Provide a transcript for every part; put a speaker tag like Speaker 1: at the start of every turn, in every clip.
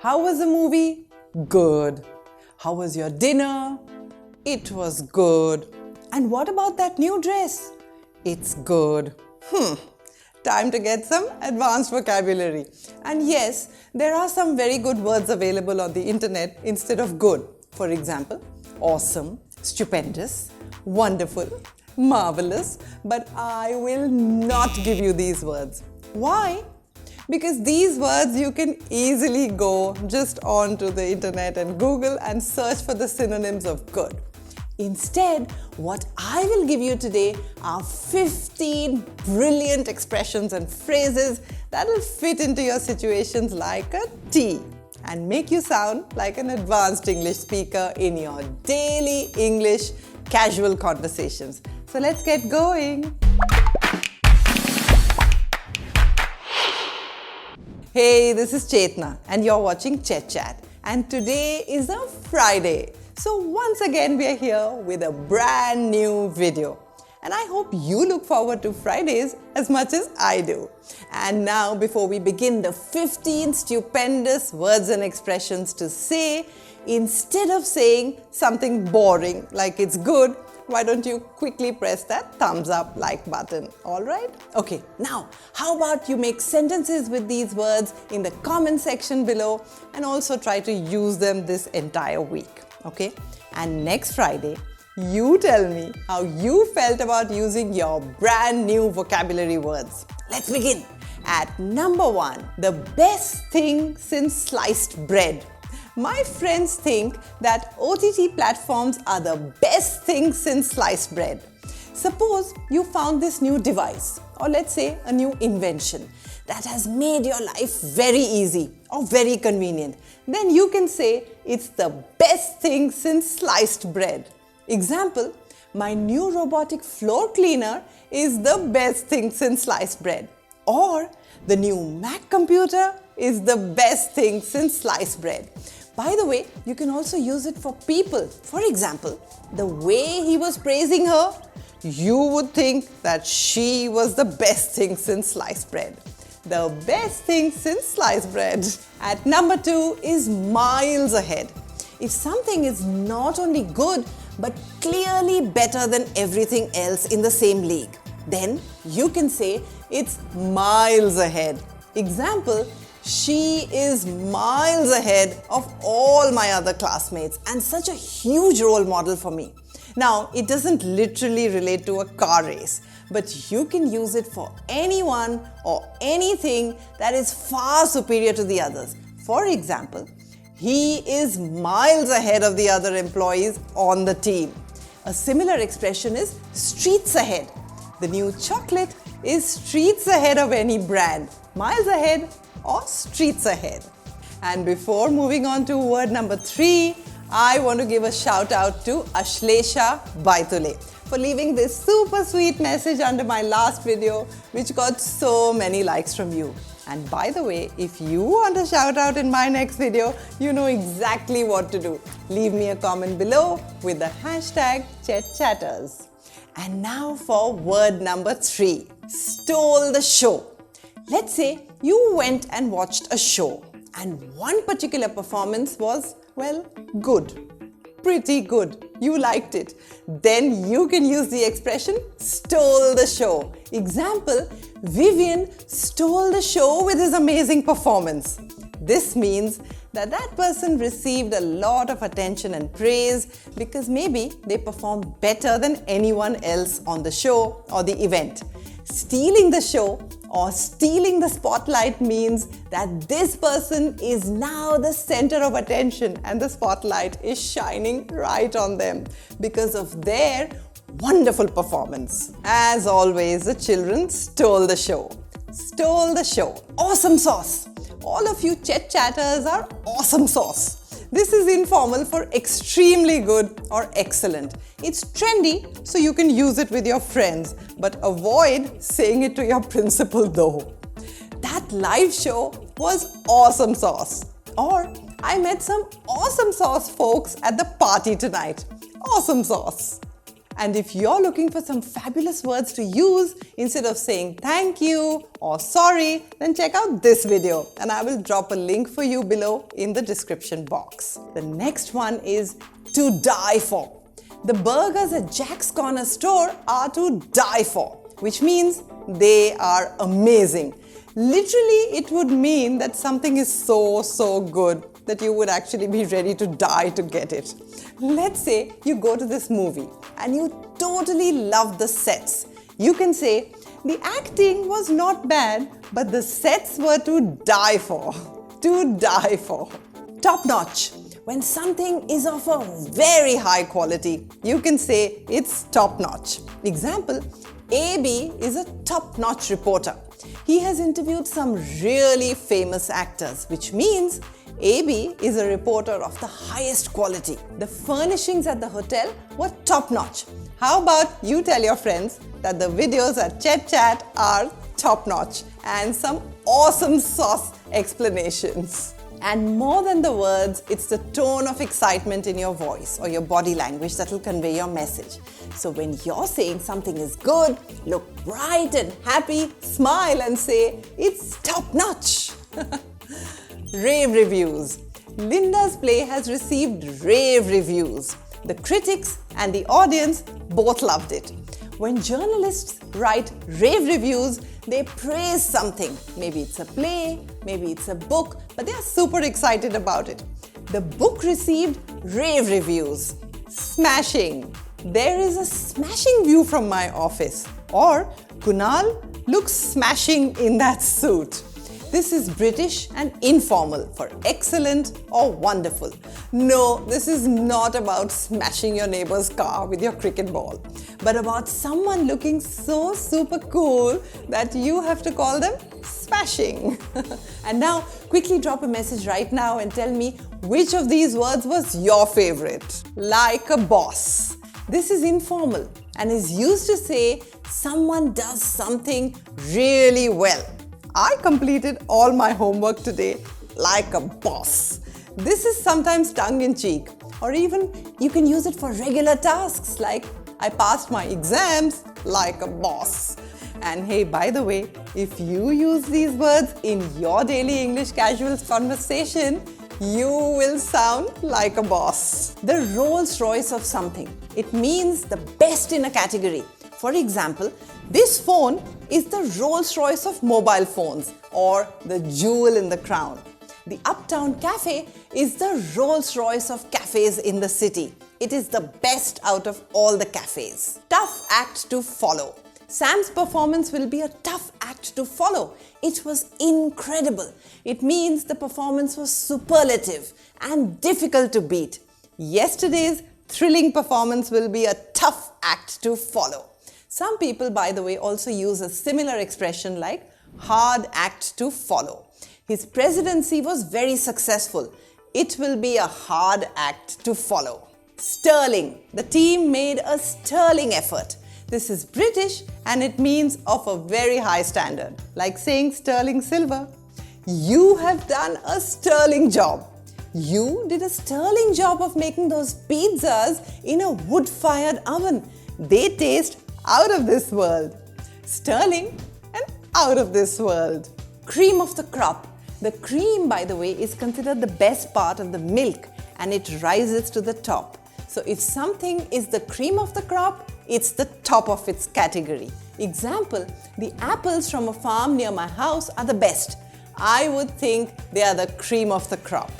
Speaker 1: How was the movie? Good. How was your dinner? It was good. And what about that new dress? It's good. Time to get some advanced vocabulary. And yes, there are some very good words available on the internet instead of good. For example, awesome, stupendous, wonderful, marvellous. But I will not give you these words. Why? Because these words you can easily go just onto the internet and Google and search for the synonyms of good. Instead, what I will give you today are 15 brilliant expressions and phrases that will fit into your situations like a T and make you sound like an advanced English speaker in your daily English casual conversations. So let's get going. Hey, this is Chetna and you're watching ChetChat, and today is a Friday. So once again we are here with a brand new video, and I hope you look forward to Fridays as much as I do. And now, before we begin the 15 stupendous words and expressions to say, instead of saying something boring like it's good, why don't you quickly press that thumbs up like button, alright? Okay, now how about you make sentences with these words in the comment section below and also try to use them this entire week, okay? And next Friday, you tell me how you felt about using your brand new vocabulary words. Let's begin. At number 1, the best thing since sliced bread. My friends think that OTT platforms are the best thing since sliced bread. Suppose you found this new device, or let's say a new invention that has made your life very easy or very convenient. Then you can say it's the best thing since sliced bread. Example, my new robotic floor cleaner is the best thing since sliced bread. Or the new Mac computer is the best thing since sliced bread. By the way, you can also use it for people. For example, the way he was praising her, you would think that she was the best thing since sliced bread. The best thing since sliced bread. At number 2 is miles ahead. If something is not only good, but clearly better than everything else in the same league, then you can say it's miles ahead. Example, she is miles ahead of all my other classmates and such a huge role model for me. Now, it doesn't literally relate to a car race, but you can use it for anyone or anything that is far superior to the others. For example, he is miles ahead of the other employees on the team. A similar expression is streets ahead. The new chocolate is streets ahead of any brand. Miles ahead or streets ahead. And before moving on to word number 3, I want to give a shout out to Ashlesha Baitule for leaving this super sweet message under my last video, which got so many likes from you. And by the way, if you want a shout out in my next video, you know exactly what to do. Leave me a comment below with the hashtag ChetChatters. And now for word number 3, stole the show. Let's say you went and watched a show and one particular performance was, well, good. Pretty good. You liked it. Then you can use the expression stole the show. Example, Vivian stole the show with his amazing performance. This means that that person received a lot of attention and praise because maybe they performed better than anyone else on the show or the event. Stealing the show or stealing the spotlight means that this person is now the center of attention and the spotlight is shining right on them because of their wonderful performance. As always, the children stole the show. Stole the show. Awesome sauce. All of you ChetChatters are awesome sauce. This is informal for extremely good or excellent. It's trendy, so you can use it with your friends, but avoid saying it to your principal though. That live show was awesome sauce. Or, I met some awesome sauce folks at the party tonight. Awesome sauce. And if you're looking for some fabulous words to use instead of saying thank you or sorry, then check out this video and I will drop a link for you below in the description box. The next one is to die for. The burgers at Jack's Corner store are to die for, which means they are amazing. Literally, it would mean that something is so good that you would actually be ready to die to get it. Let's say you go to this movie and you totally love the sets. You can say, the acting was not bad, but the sets were to die for. To die for. Top notch. When something is of a very high quality, you can say it's top notch. Example, AB is a top-notch reporter. He has interviewed some really famous actors, which means AB is a reporter of the highest quality. The furnishings at the hotel were top-notch. How about you tell your friends that the videos at ChetChat are top-notch and some awesome sauce explanations. And more than the words, it's the tone of excitement in your voice or your body language that will convey your message. So when you're saying something is good, look bright and happy, smile and say, it's top-notch. Rave Reviews. Linda's play has received rave reviews. The critics and the audience both loved it. When journalists write rave reviews, they praise something. Maybe it's a play, maybe it's a book, but they are super excited about it. The book received rave reviews. Smashing. There is a smashing view from my office. Or Kunal looks smashing in that suit. This is British and informal for excellent or wonderful. No, this is not about smashing your neighbor's car with your cricket ball, but about someone looking so super cool that you have to call them smashing. And now, quickly drop a message right now and tell me which of these words was your favorite. Like a boss. This is informal and is used to say someone does something really well. I completed all my homework today like a boss. This is sometimes tongue-in-cheek, or even you can use it for regular tasks like I passed my exams like a boss. And hey, by the way, if you use these words in your daily English casual conversation, you will sound like a boss. The Rolls Royce of something. It means the best in a category. For example, this phone is the Rolls Royce of mobile phones or the jewel in the crown. The Uptown Cafe is the Rolls Royce of cafes in the city. It is the best out of all the cafes. Tough act to follow. Sam's performance will be a tough act to follow. It was incredible. It means the performance was superlative and difficult to beat. Yesterday's thrilling performance will be a tough act to follow. Some people, by the way, also use a similar expression like hard act to follow. His presidency was very successful. It will be a hard act to follow. Sterling. The team made a sterling effort. This is British and it means of a very high standard, like saying sterling silver. You have done a sterling job. You did a sterling job of making those pizzas in a wood-fired oven. They taste out of this world. Sterling and out of this world. Cream of the crop. The cream, by the way, is considered the best part of the milk and it rises to the top. So if something is the cream of the crop, it's the top of its category. Example, the apples from a farm near my house are the best. I would think they are the cream of the crop.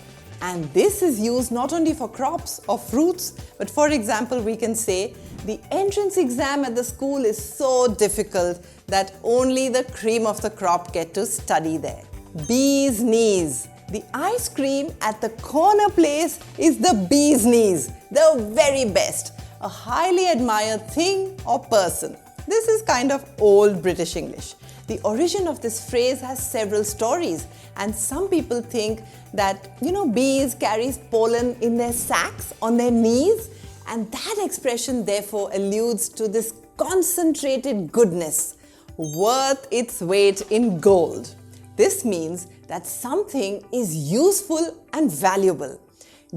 Speaker 1: And this is used not only for crops or fruits, but for example, we can say the entrance exam at the school is so difficult that only the cream of the crop get to study there. Bee's knees. The ice cream at the corner place is the bee's knees, the very best, a highly admired thing or person. This is kind of old British English. The origin of this phrase has several stories, and some people think that, bees carry pollen in their sacks on their knees, and that expression therefore alludes to this concentrated goodness, worth its weight in gold. This means that something is useful and valuable.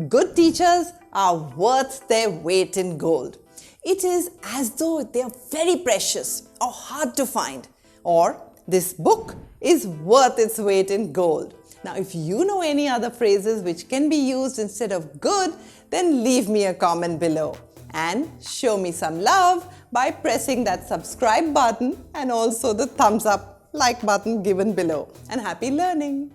Speaker 1: Good teachers are worth their weight in gold. It is as though they are very precious or hard to find. Or this book is worth its weight in gold. Now, if you know any other phrases which can be used instead of good, then leave me a comment below. And show me some love by pressing that subscribe button and also the thumbs up like button given below. And happy learning!